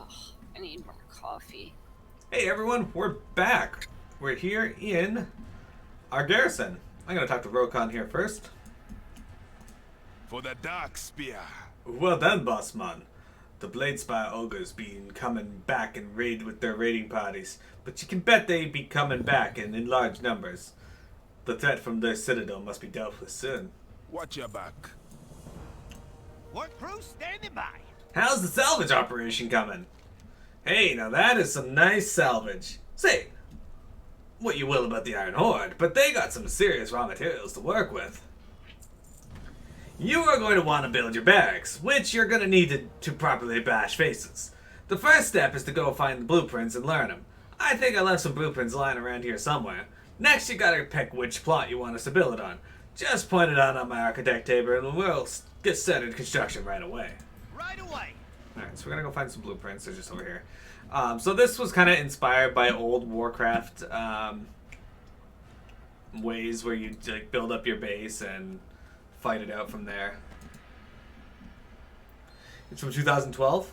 Ugh, I need more coffee. Hey everyone, we're back. We're here in our garrison. I'm gonna talk to Rokon here first. For the dark spear. Well done, bossman. The Bladespire Ogres been coming back and raid with their raiding parties, but you can bet they be coming back and in large numbers. The threat from their citadel must be dealt with soon. Watch your back. Work crew standing by. How's the salvage operation coming? Hey, now that is some nice salvage. Say, what you will about the Iron Horde, but they got some serious raw materials to work with. You are going to want to build your barracks, which you're going to need to properly bash faces. The first step is to go find the blueprints and learn them. I think I left some blueprints lying around here somewhere. Next, you gotta pick which plot you want us to build it on. Just point it out on my architect table and we'll get started construction right away. Right away. Alright, so we're gonna go find some blueprints. They're just over here. So this was kind of inspired by old Warcraft ways where you like build up your base and fight it out from there. It's from 2012.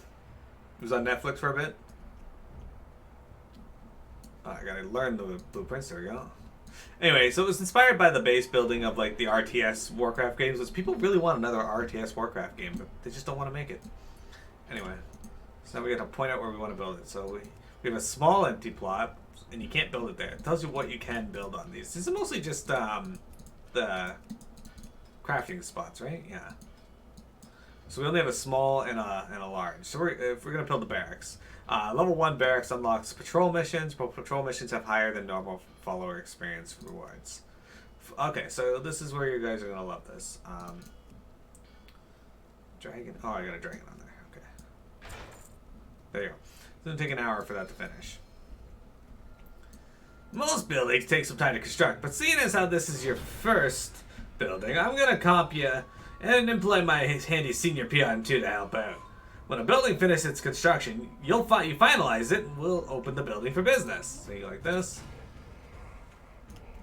It was on Netflix for a bit. Oh, I gotta learn the blueprints. There we go. Anyway, so it was inspired by the base building of like the RTS Warcraft games. Was people really want another RTS Warcraft game, but they just don't want to make it. Anyway, so now we got to point out where we want to build it. So we have a small empty plot, and you can't build it there. It tells you what you can build on these. This is mostly just the crafting spots, right? Yeah. So we only have a small and a large. So if we're gonna build the barracks, level 1 barracks unlocks patrol missions. But patrol missions have higher than normal follower experience rewards. Okay, so this is where you guys are gonna love this. Dragon. Oh, I got a dragon on there. Okay. There you go. It's gonna take an hour for that to finish. Most buildings take some time to construct, but seeing as how this is your first building, I'm gonna comp you and employ my handy senior peon too to help out. When a building finishes its construction, you finalize it and we'll open the building for business. So you go like this.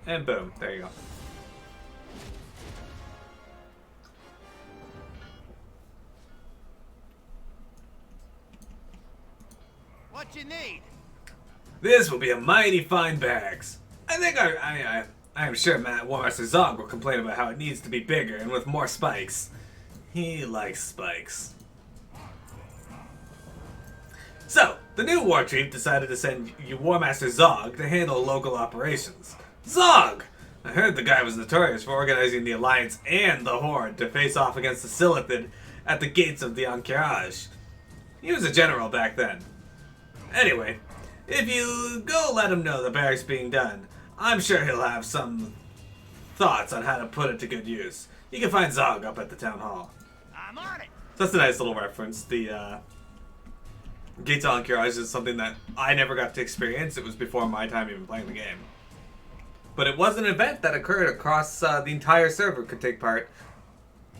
And boom, there you go. What you need? This will be a mighty fine barracks. I think I am sure Master Zog will complain about how it needs to be bigger and with more spikes. He likes spikes. So, the new war chief decided to send you War Master Zog to handle local operations. Zog! I heard the guy was notorious for organizing the Alliance and the Horde to face off against the Silithid at the gates of the Ankiraj. He was a general back then. Anyway, if you go let him know the barracks being done, I'm sure he'll have some thoughts on how to put it to good use. You can find Zog up at the town hall. I'm on it. So that's a nice little reference. The Gates of Ankiraj is something that I never got to experience. It was before my time even playing the game. But it was an event that occurred across the entire server could take part.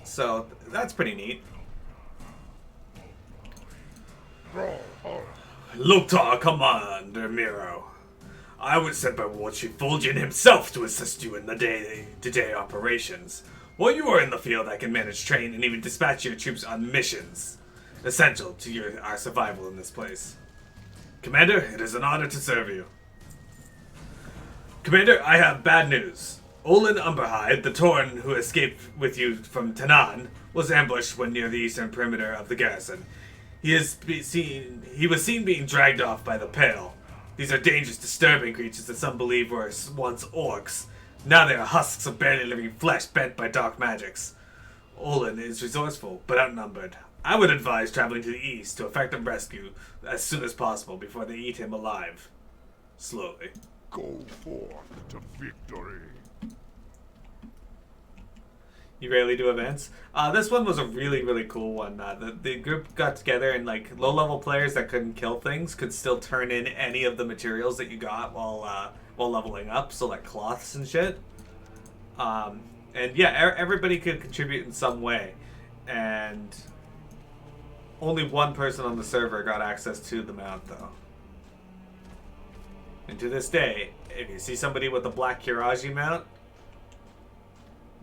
So that's pretty neat. Loktar, Commander Miro. I was sent by War Chief Fulgen himself to assist you in the day-to-day operations. While you are in the field, I can manage, train, and even dispatch your troops on missions essential to our survival in this place. Commander, it is an honor to serve you. Commander, I have bad news. Olin Umberhide, the thorn who escaped with you from Tanan, was ambushed when near the eastern perimeter of the garrison. He was seen being dragged off by the Pale. These are dangerous, disturbing creatures that some believe were once orcs. Now they are husks of barely living flesh bent by dark magics. Olin is resourceful, but outnumbered. I would advise traveling to the east to effect a rescue as soon as possible before they eat him alive. Slowly. Go forth to victory. You rarely do events. This one was a really, really cool one. The group got together and like low-level players that couldn't kill things could still turn in any of the materials that you got while leveling up. So like cloths and shit. And yeah, everybody could contribute in some way. And only one person on the server got access to the mount though. And to this day, if you see somebody with a black Kiraji mount,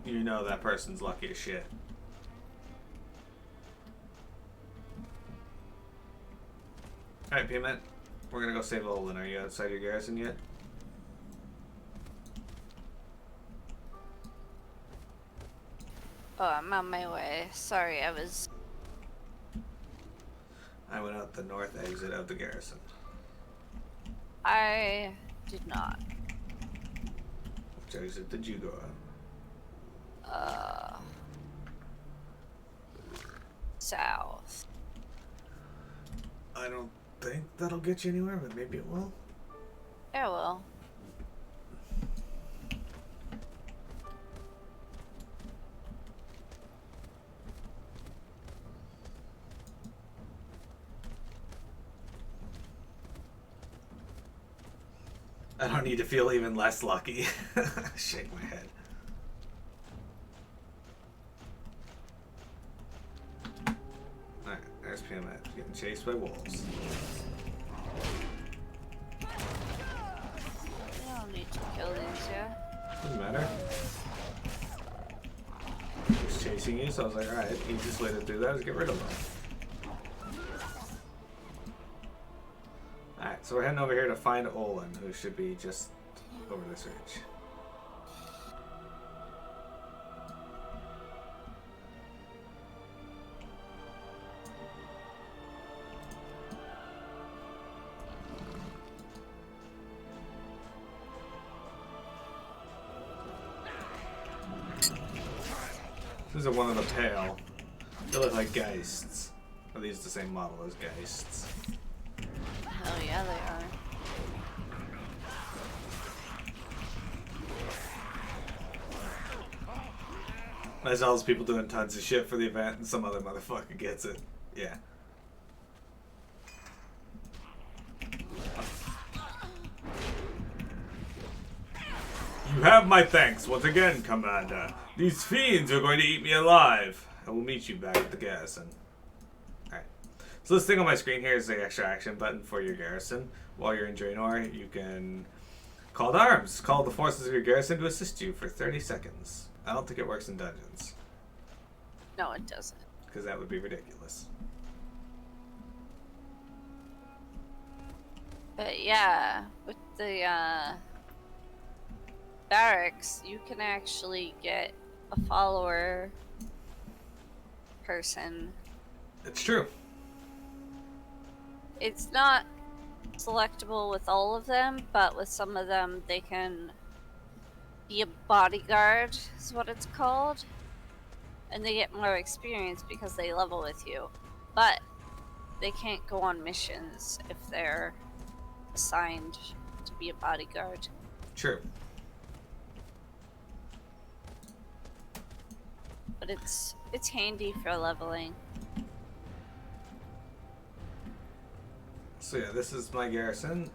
you know that person's lucky as shit. Alright, Payment. We're gonna go save Olin. Are you outside your garrison yet? Oh, I'm on my way. Sorry, I went out the north exit of the garrison. I did not. Which exit did you go out? South. I don't think that'll get you anywhere, but maybe it will. Yeah, well. I don't need to feel even less lucky. Shake my head. Alright, there's Piamet getting chased by wolves. I don't need to kill these yet. Doesn't matter. He's chasing you, so I was like, alright, easiest way to do that is get rid of him. Alright, so we're heading over here to find Olin, who should be just over this ridge. These are one of the pale. They look like Geists. Are these the same model as Geists? Hell yeah, they are. There's all those people doing tons of shit for the event and some other motherfucker gets it. Yeah. You have my thanks once again, Commander. These fiends are going to eat me alive. I will meet you back at the garrison. Alright. So this thing on my screen here is the extra action button for your garrison. While you're in Draenor, you can call to arms. Call the forces of your garrison to assist you for 30 seconds. I don't think it works in dungeons. No, it doesn't. Because that would be ridiculous. But yeah, with the barracks, you can actually get a follower person. It's true. It's not selectable with all of them, but with some of them they can be a bodyguard, is what it's called. And they get more experience because they level with you. But they can't go on missions if they're assigned to be a bodyguard. True. But it's handy for leveling. So yeah, this is my garrison.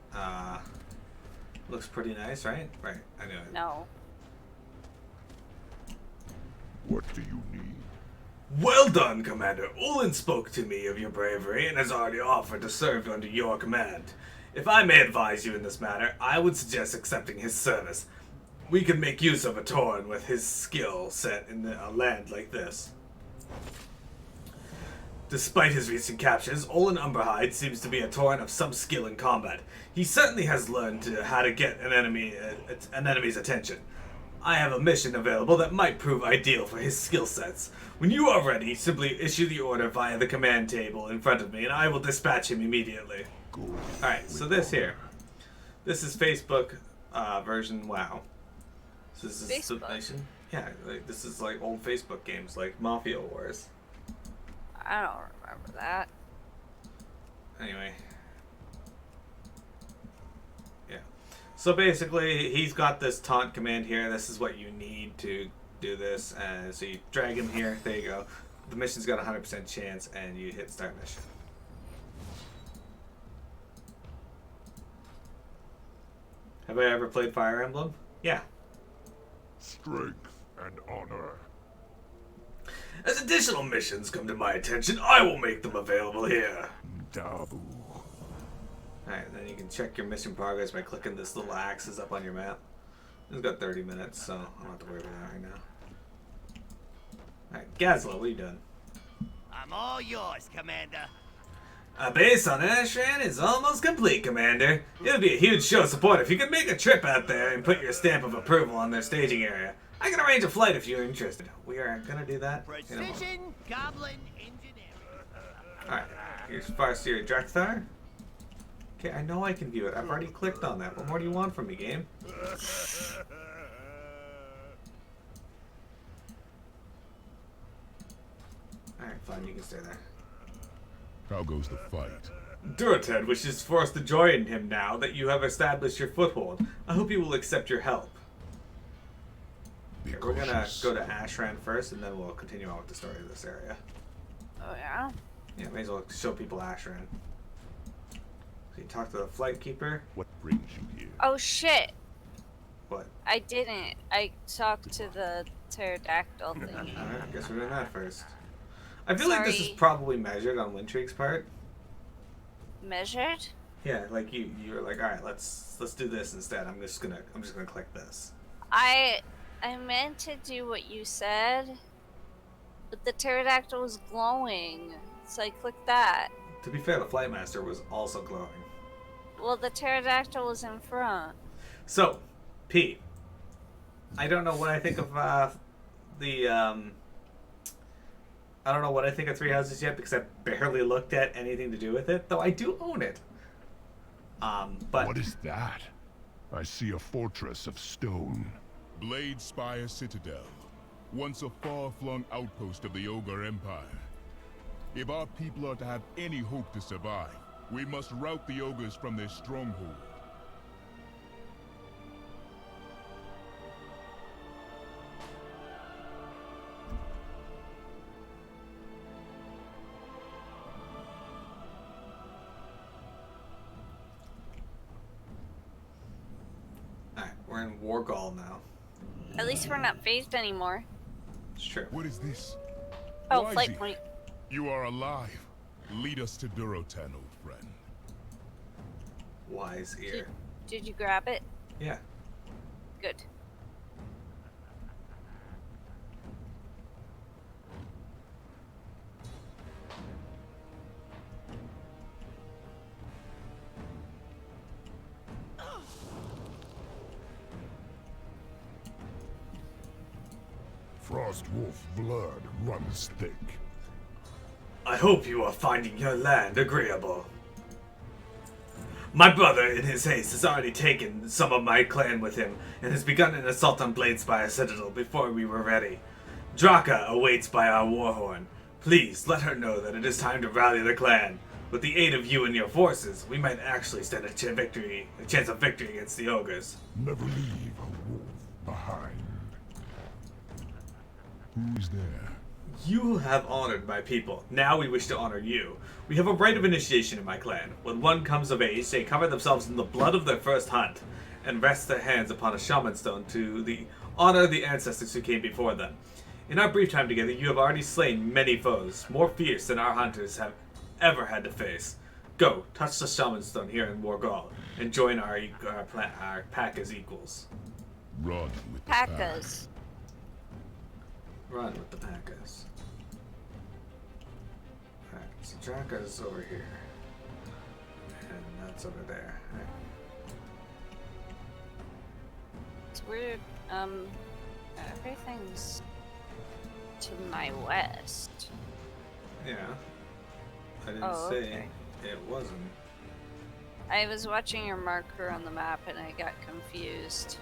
Looks pretty nice, right? Right, I knew it. No. What do you need? Well done, Commander. Olin spoke to me of your bravery and has already offered to serve under your command. If I may advise you in this matter, I would suggest accepting his service. We could make use of a thorn with his skill set in a land like this. Despite his recent captures, Olin Umberhide seems to be a thorn of some skill in combat. He certainly has learned how to get an enemy's attention. I have a mission available that might prove ideal for his skill sets. When you are ready, simply issue the order via the command table in front of me, and I will dispatch him immediately. Alright, so this here. This is Facebook version WoW. So this is Facebook? submission. Yeah, like, this is like old Facebook games, like Mafia Wars. I don't remember that. Anyway. Yeah. So basically, he's got this taunt command here. This is what you need to do this. So you drag him here. There you go. The mission's got a 100% chance, and you hit start mission. Have I ever played Fire Emblem? Yeah. Strength and honor. As additional missions come to my attention, I will make them available here. Dabu. Alright, then you can check your mission progress by clicking this little axis up on your map. It's got 30 minutes, so I don't have to worry about that right now. Alright, Gazla, what are you doing? I'm all yours, Commander. Our base on Ashran is almost complete, Commander. It would be a huge show of support if you could make a trip out there and put your stamp of approval on their staging area. I can arrange a flight if you're interested. We are gonna do that. Precision Goblin Engineering. Alright, here's Farseer Drekthar. Okay, I know I can view it. I've already clicked on that. What more do you want from me, game? Alright, fine, you can stay there. How goes the fight? Duroted wishes for us to join him now that you have established your foothold. I hope he will accept your help. Be Okay, we're gonna cautious. go to Ashran first, and then we'll continue on with the story of this area. Oh yeah. Yeah, may as well show people Ashran. So you talk to the flight keeper. What brings you here? Oh shit. What? I didn't. I talked to the pterodactyl thingy. Alright, I guess we're doing that first. I feel like this is Sorry. probably measured on Wintrig's part. Measured? Yeah, like you're like, alright, let's do this instead. I'm just gonna click this. I meant to do what you said, but the pterodactyl was glowing, so I clicked that. To be fair, the Flightmaster was also glowing. Well, the pterodactyl was in front. So, P. I don't know what I think of I don't know what I think of Three Houses yet because I barely looked at anything to do with it, though I do own it. But What is that? I see a fortress of stone. Bladespire Citadel, once a far-flung outpost of the Ogre Empire. If our people are to have any hope to survive, we must rout the Ogres from their stronghold. alright, we're in Wargall now. At least we're not phased anymore. It's true. What is this? Oh, Why is flight he- point. You are alive. Lead us to Durotan, old friend. Wise ear. Did you grab it? Yeah. Good. Frostwolf blood runs thick. I hope you are finding your land agreeable. My brother, in his haste, has already taken some of my clan with him and has begun an assault on Bladespire Citadel before we were ready. Draka awaits by our warhorn. Please let her know that it is time to rally the clan. With the aid of you and your forces, we might actually stand a chance of victory against the ogres. Never leave a wolf behind. Who is there? You have honored my people. Now we wish to honor you. We have a rite of initiation in my clan. When one comes of age, they cover themselves in the blood of their first hunt and rest their hands upon a shaman stone to honor the ancestors who came before them. In our brief time together, you have already slain many foes, more fierce than our hunters have ever had to face. Go, touch the shaman stone here in Wargall, and join our pack as equals. Run with the pack. Packas. Run with the Packas. Alright, so Draka's over here. And that's over there. Alright. It's weird. Everything's to my west. Yeah. I didn't Oh, say okay. it wasn't. I was watching your marker on the map and I got confused.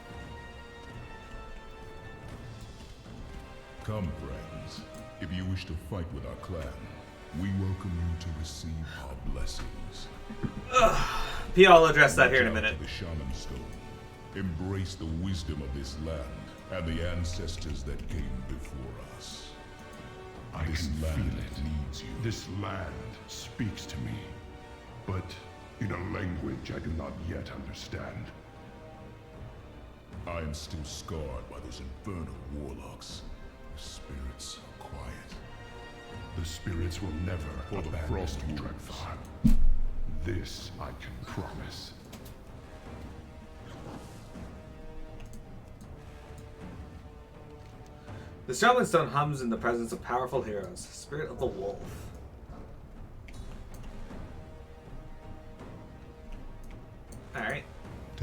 Come, friends. If you wish to fight with our clan, we welcome you to receive our blessings. P, I'll address that here in a Reach out minute. to the Shaman Stone. Embrace the wisdom of this land and the ancestors that came before us. I This can land feel it. needs you. This land speaks to me, but in a language I do not yet understand. I am still scarred by those infernal warlocks. Their spirits are quiet. The spirits will never For the abandon Frostwolves. Drekthar. This I can promise. The Shaman Stone hums in the presence of powerful heroes. Spirit of the Wolf.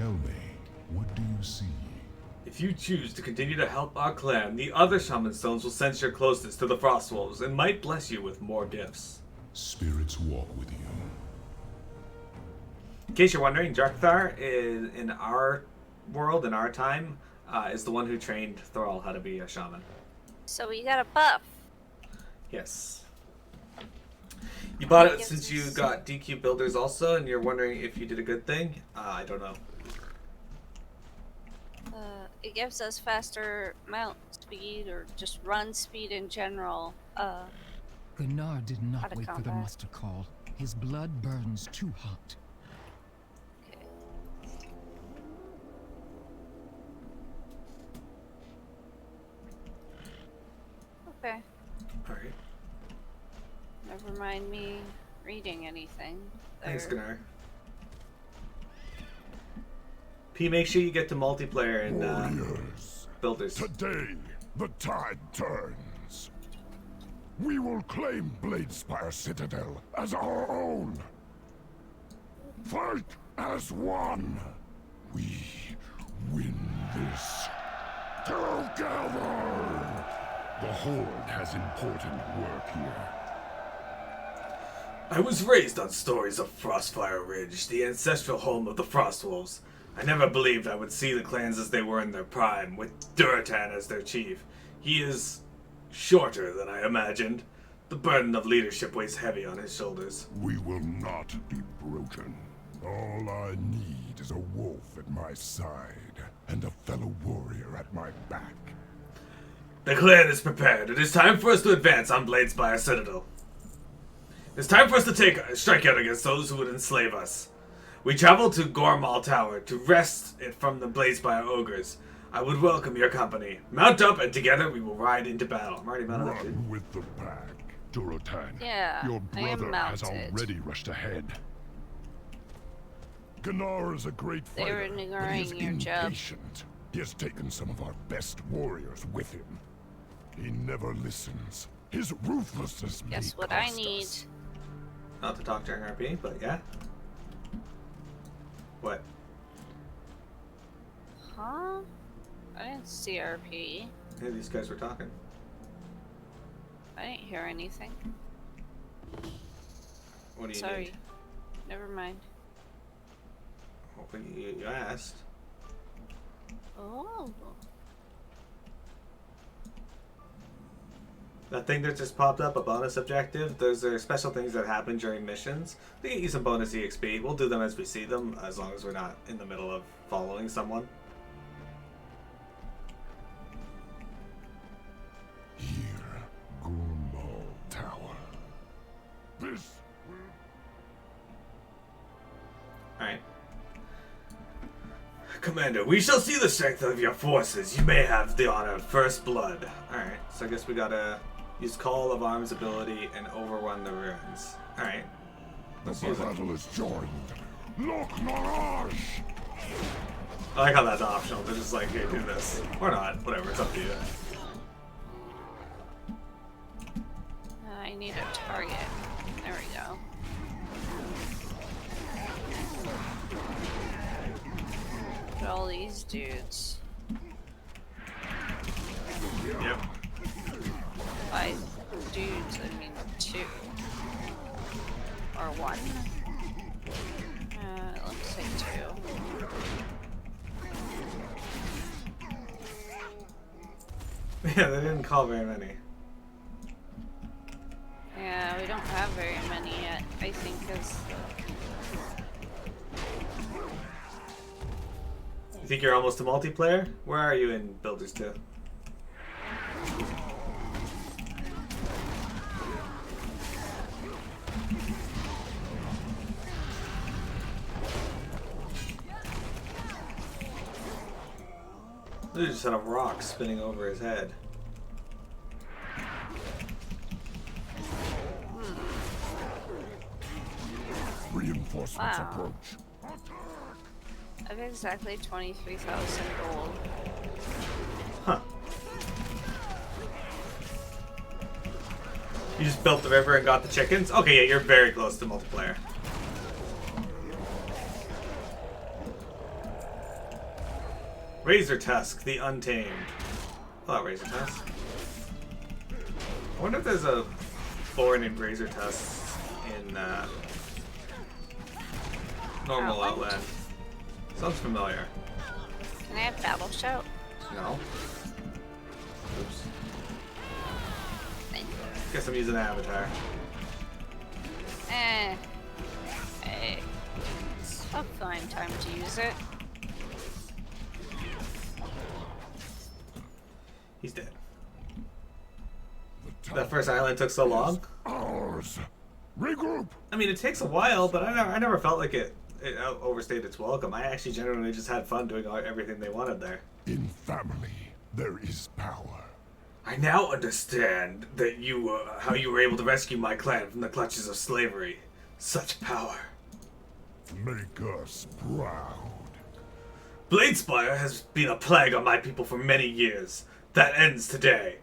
Tell me, what do you see? If you choose to continue to help our clan, the other shaman stones will sense your closeness to the Frostwolves and might bless you with more gifts. Spirits walk with you. In case you're wondering, Jarkthar is in our world, in our time, is the one who trained Thorl how to be a shaman. So we got a buff. Yes. You bought it since you got DQ builders also, and you're wondering if you did a good thing? I don't know. It gives us faster mount speed or just run speed in general. Gunnar did Out not of wait for the combat. muster call. His blood burns too hot. Okay. Okay. Alright. Never mind me reading anything. Thanks, There. Gunnar. P, make sure you get to multiplayer and Warriors, builders. today the tide turns. We will claim Bladespire Citadel as our own. Fight as one. We win this together. The Horde has important work here. I was raised on stories of Frostfire Ridge, the ancestral home of the Frostwolves. I never believed I would see the clans as they were in their prime, with Duratan as their chief. He is shorter than I imagined. The burden of leadership weighs heavy on his shoulders. We will not be broken. All I need is a wolf at my side and a fellow warrior at my back. The clan is prepared. It is time for us to advance on Bladespire Citadel. It's time for us to strike out against those who would enslave us. We travel to Gormal Tower to wrest it from the Bladespire Ogres. I would welcome your company. Mount up and together we will ride into battle. I'm already mounted up, dude. Run with the pack. Duratan, Yeah, your I am brother has mounted. already rushed ahead. Gunnar is a great They were fighter, but he is ignoring your job. impatient. He has taken some of our best warriors with him. He never listens. His ruthlessness may Guess what I cost need? us. Not to talk during RP, but yeah. What? Huh? I didn't see RP. Hey, these guys were talking. I didn't hear anything. What do you Sorry. need? Never mind. Well, you asked. Oh. That thing that just popped up, a bonus objective, those are special things that happen during missions. They get you some bonus EXP. We'll do them as we see them, as long as we're not in the middle of following someone. Here, Gormal Tower. This Alright. Commander, we shall see the strength of your forces. You may have the honor of first blood. Alright, so I guess we gotta use Call of Arms ability and overrun the ruins. Alright. Let's use it. battle is joined. Look, Naraj! I like how that's optional. They're just like, here, do this. Or not. Whatever, it's up to you. I need a target. There we go. Look at all these dudes. Yep. 5 dudes, I mean 2. Or 1. It looks like 2. Yeah, they didn't call very many. Yeah, we don't have very many yet, I think, because You think you're almost to multiplayer? Where are you in Builders 2? They just had a rock spinning over his head. Reinforcements Wow. approach. I have exactly 23,000 gold. Huh. You just built the river and got the chickens? Okay, yeah, you're very close to multiplayer. Razor Tusk, the Untamed. Oh, Razor Tusk. I wonder if there's a boar named Razor Tusk in normal Outland. Sounds familiar. Can I have Battle Shout? No. Oops. Thank you. Guess I'm using Avatar. Hey. I'll find time to use it. He's dead. That first island took so long. Ours. Regroup. I mean, it takes a while, but I never felt like it overstayed its welcome. I actually genuinely just had fun doing everything they wanted there. In family, there is power. I now understand that how you were able to rescue my clan from the clutches of slavery. Such power. Make us proud. Bladespire has been a plague on my people for many years. That ends today.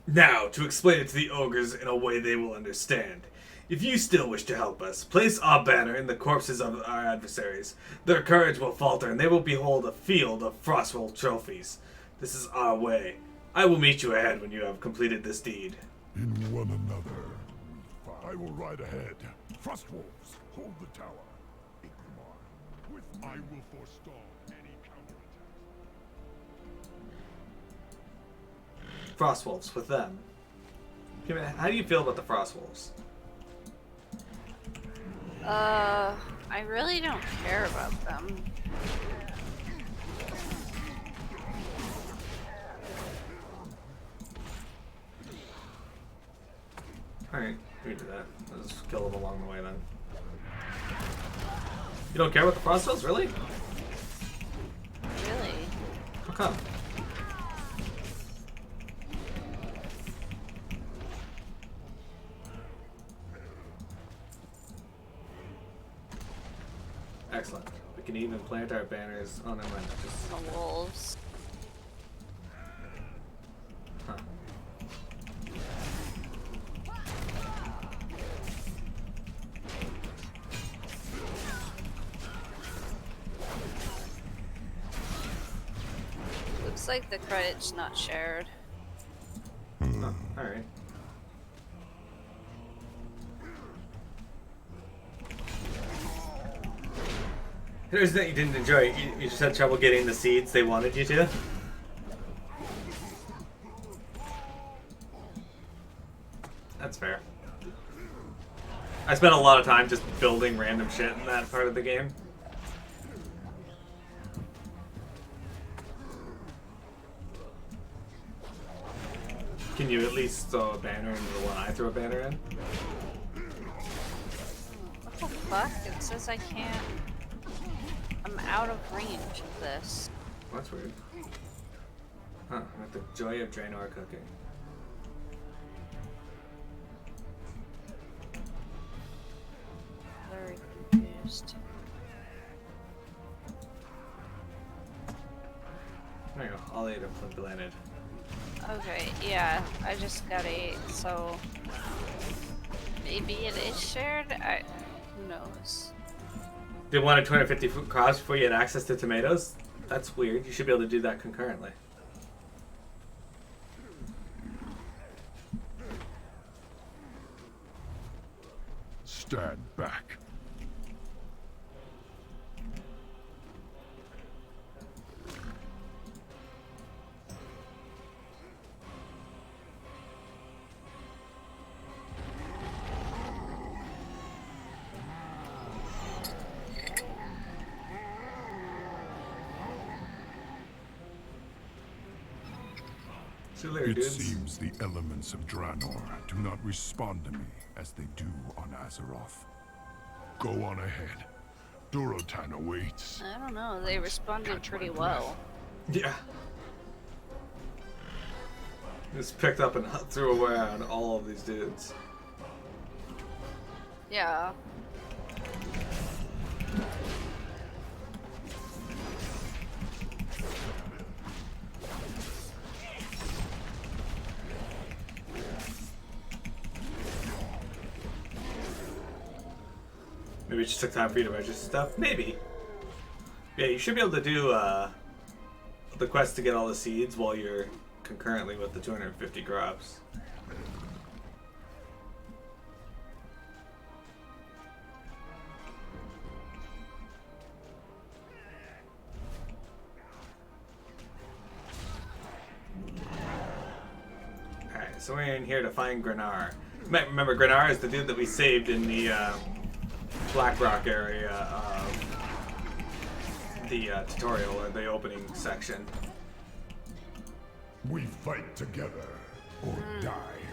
Now, to explain it to the ogres in a way they will understand. If you still wish to help us, place our banner in the corpses of our adversaries. Their courage will falter, and they will behold a field of Frostwolve trophies. This is our way. I will meet you ahead when you have completed this deed. In one another. I will ride ahead. Frostwolves, hold the tower. Igmar, with I will forestall any counterattack. Frostwolves, with them. How do you feel about the Frostwolves? I really don't care about them. Alright, we can do that. Let's just kill them along the way then. You don't care about the Frostwolves, really? Really? How come? Excellent. We can even plant our banners on our just The wolves. huh. Looks like the credit's not shared. Oh, alright. Here's that you didn't enjoy. You just had trouble getting the seeds they wanted you to. That's fair. I spent a lot of time just building random shit in that part of the game. Can you at least throw a banner into the one I threw a banner in? What the fuck? It says I can't. I'm out of range of this. That's weird. Huh, with the joy of Draenor cooking. Very confused. There you go, all 8 of them landed. Okay, yeah, I just got 8, so maybe it is shared? Who knows? They wanted 250 crops before you had access to tomatoes? That's weird. You should be able to do that concurrently. Stand back. See you later, It dudes. seems the elements of Draenor do not respond to me as they do on Azeroth. Go on ahead. Durotan awaits. I don't know, they responded Catch pretty my well. Yeah. Just picked up and threw around all of these dudes. Yeah. Maybe it just took time for you to register stuff? Maybe. Yeah, you should be able to do the quest to get all the seeds while you're concurrently with the 250 crops. Alright, so we're in here to find Grenar. You might remember Grenar is the dude that we saved in the Blackrock area of the tutorial, or the opening section. We fight together or die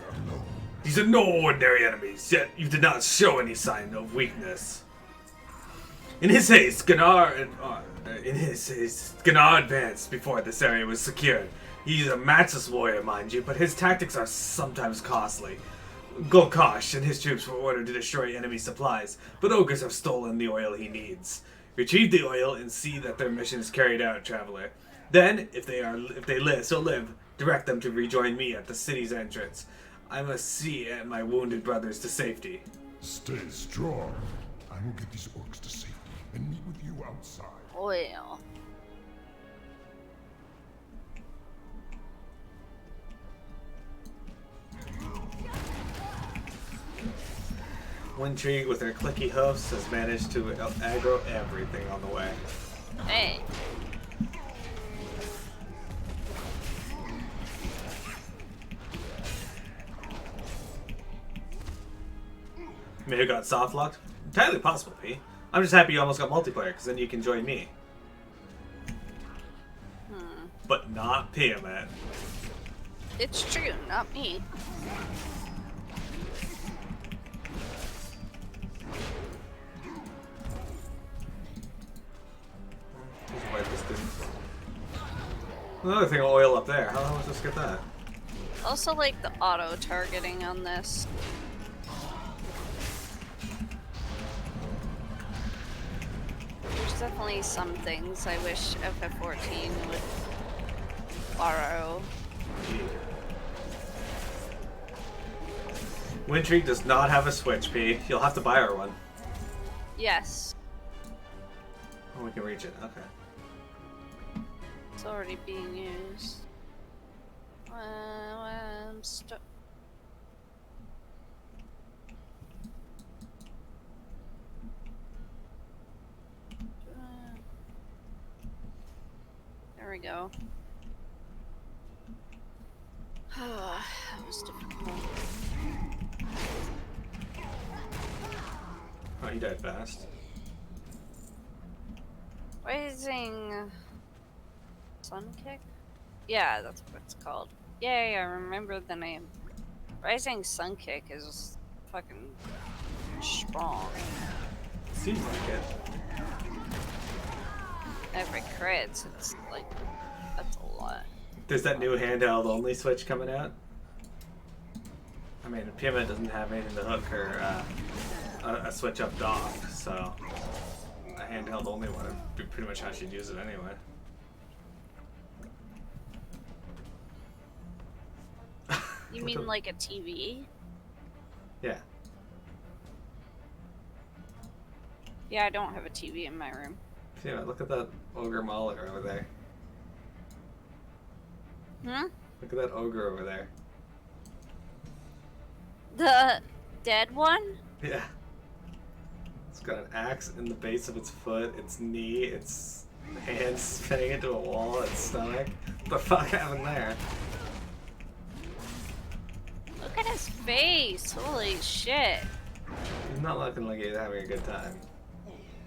alone. These are no ordinary enemies, yet you did not show any sign of weakness. In his haste, Gunnar advanced before this area was secured. He's a matchless warrior, mind you, but his tactics are sometimes costly. Golkosh and his troops were ordered to destroy enemy supplies, but ogres have stolen the oil he needs. Retrieve the oil and see that their mission is carried out, traveler. Then, if they live, direct them to rejoin me at the city's entrance. I must see my wounded brothers to safety. Stay strong. I will get these orcs to safety and meet with you outside. Oil. Wintree, with her clicky hoofs, has managed to aggro everything on the way. Hey. May have got soft locked? Entirely possible, P. I'm just happy you almost got multiplayer, because then you can join me. But not Piamat. It's true, not me. Just wipe this dude. Another thing of oil up there. How the hell was I supposed to get that? Also like the auto targeting on this. There's definitely some things I wish FF14 would borrow. Wintree does not have a Switch, P. You'll have to buy her one. Yes, Oh, we can reach it. Okay. it's already being used. I'm stuck. There we go. That was difficult. Oh, he died fast. Rising Sun Kick? Yeah, that's what it's called. Yay, I remember the name. Rising Sun Kick is fucking strong. Seems like it. Every crits, it's like, that's a lot. There's that new handheld only Switch coming out. I mean, Piamat doesn't have anything to hook her a Switch up dock, so a handheld only one would be pretty much how she'd use it anyway. You mean like a TV? Yeah. Yeah, I don't have a TV in my room. Yeah, look at that ogre mauler over there. Hmm? Look at that ogre over there. The dead one? Yeah. It's got an axe in the base of its foot, its knee, its hands spinning into a wall, its stomach. What the fuck happened there? Look at his face! Holy shit! He's not looking like he's having a good time.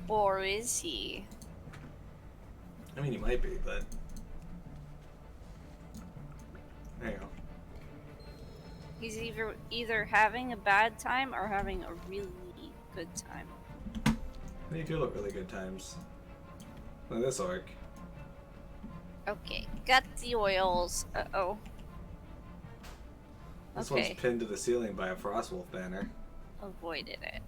Or is he? I mean, he might be, but... There you go. He's either having a bad time or having a really good time. They do look really good times. Look at this orc. Okay, got the oils. Uh-oh. This Okay. one's pinned to the ceiling by a Frostwolve banner. Avoided it.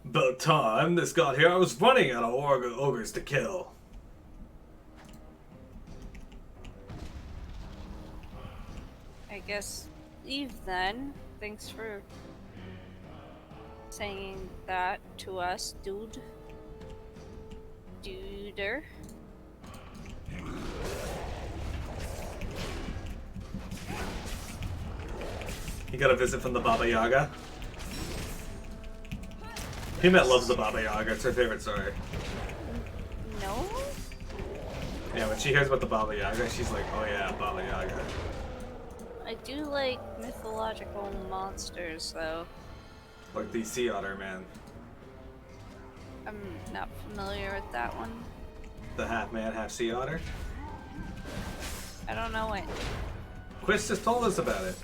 About time this got here, I was running out of ogres to kill. I guess leave then. Thanks for saying that to us, dude. Duder. You got a visit from the Baba Yaga? Peanut loves the Baba Yaga. It's her favorite story. No? Yeah, when she hears about the Baba Yaga, she's like, oh yeah, Baba Yaga. I do like mythological monsters, though. Like the sea otter, man. I'm not familiar with that one. The half man, half sea otter. I don't know it. Quist just told us about it.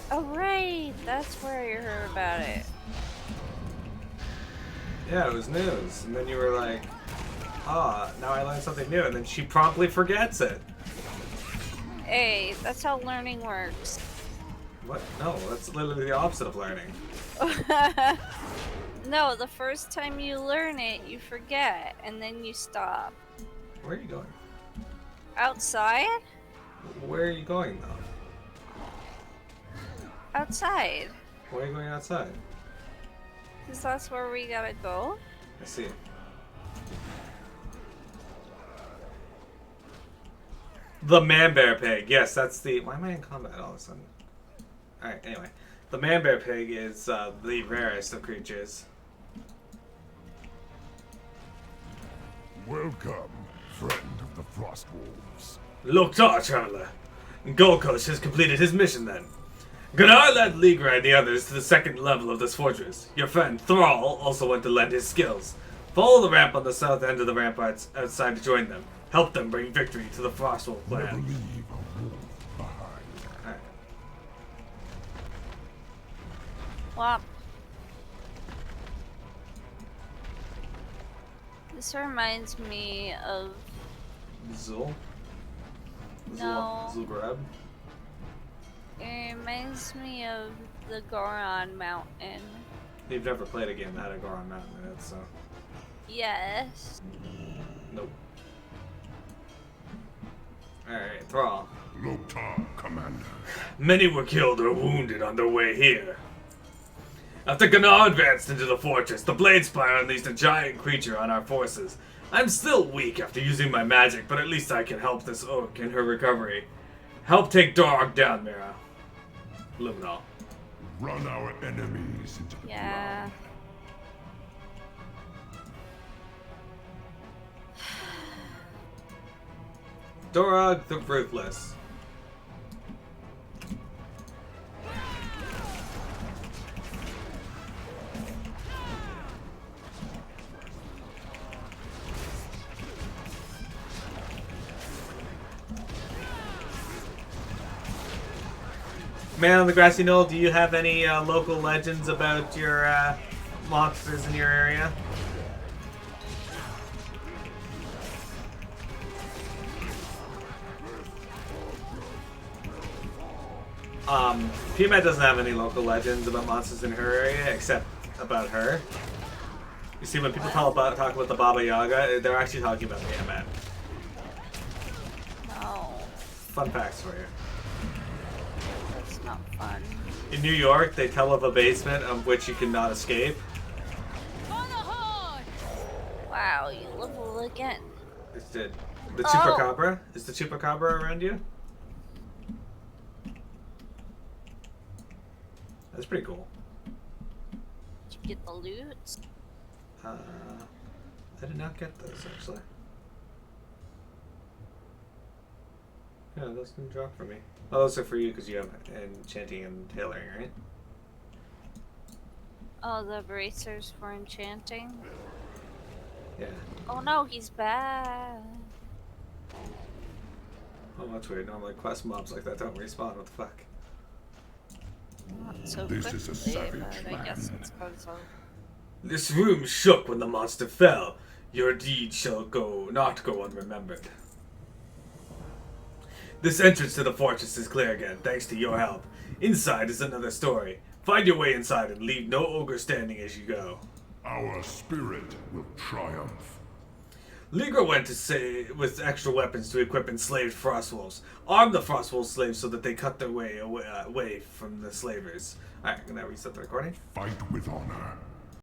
Oh, right! That's where I heard about it. Yeah, it was news. And then you were like, ah, now I learned something new. And then she promptly forgets it. Hey, that's how learning works. What? No, that's literally the opposite of learning. No, the first time you learn it, you forget, and then you stop. Where are you going? Outside? Where are you going, though? Outside. Why are you going outside? Because that's where we gotta go. I see. The man-bear pig. Yes, that's the... Why am I in combat all of a sudden? Alright, anyway. The man-bear pig is the rarest of creatures. Welcome, friend of the Frostwolves. Loktar, traveler. Golkosh has completed his mission then. Gunnar led Ligra and the others to the second level of this fortress. Your friend Thrall also went to lend his skills. Follow the ramp on the south end of the ramparts outside to join them. Help them bring victory to the Frostwolve Never clan. leave a wolf behind. Alright. Well, this reminds me of... Zul? No. Zul'Grab? It reminds me of the Goron Mountain. You've never played a game that had a Goron Mountain in it, so... Yes. Nope. Alright, Thrall. Loktar, Commander. Many were killed or wounded on their way here. After Gunnar advanced into the fortress, the Bladespire unleashed a giant creature on our forces. I'm still weak after using my magic, but at least I can help this orc in her recovery. Help take Dorog down, Mira. Luminol. Run our enemies into the Yeah. Dorog the Ruthless. Man on the Grassy Knoll, do you have any local legends about your monsters in your area? PMAT doesn't have any local legends about monsters in her area, except about her. You see, when people talk about the Baba Yaga, they're actually talking about PMAT. No, Fun facts for you. that's not fun. In New York, they tell of a basement of which you cannot escape. Wow, you level again. It's the Chupacabra? Is the Chupacabra around you? That's pretty cool. Did you get the loot? I did not get those, actually. Yeah, those didn't drop for me. Oh, those are for you because you have enchanting and tailoring, right? Oh, the bracers for enchanting? Yeah. Oh no, he's bad. Oh, that's weird. Normally quest mobs like that don't respawn. What the fuck? Not so This quickly, is a savage but I guess land. it's because of... This room shook when the monster fell. Your deed shall not go unremembered. This entrance to the fortress is clear again, thanks to your help. Inside is another story. Find your way inside and leave no ogre standing as you go. Our spirit will triumph. Ligra went to say with extra weapons to equip enslaved Frostwolves. Arm the Frostwolf slaves so that they cut their way away from the slavers. Alright, I'm gonna reset the recording. Fight with honor.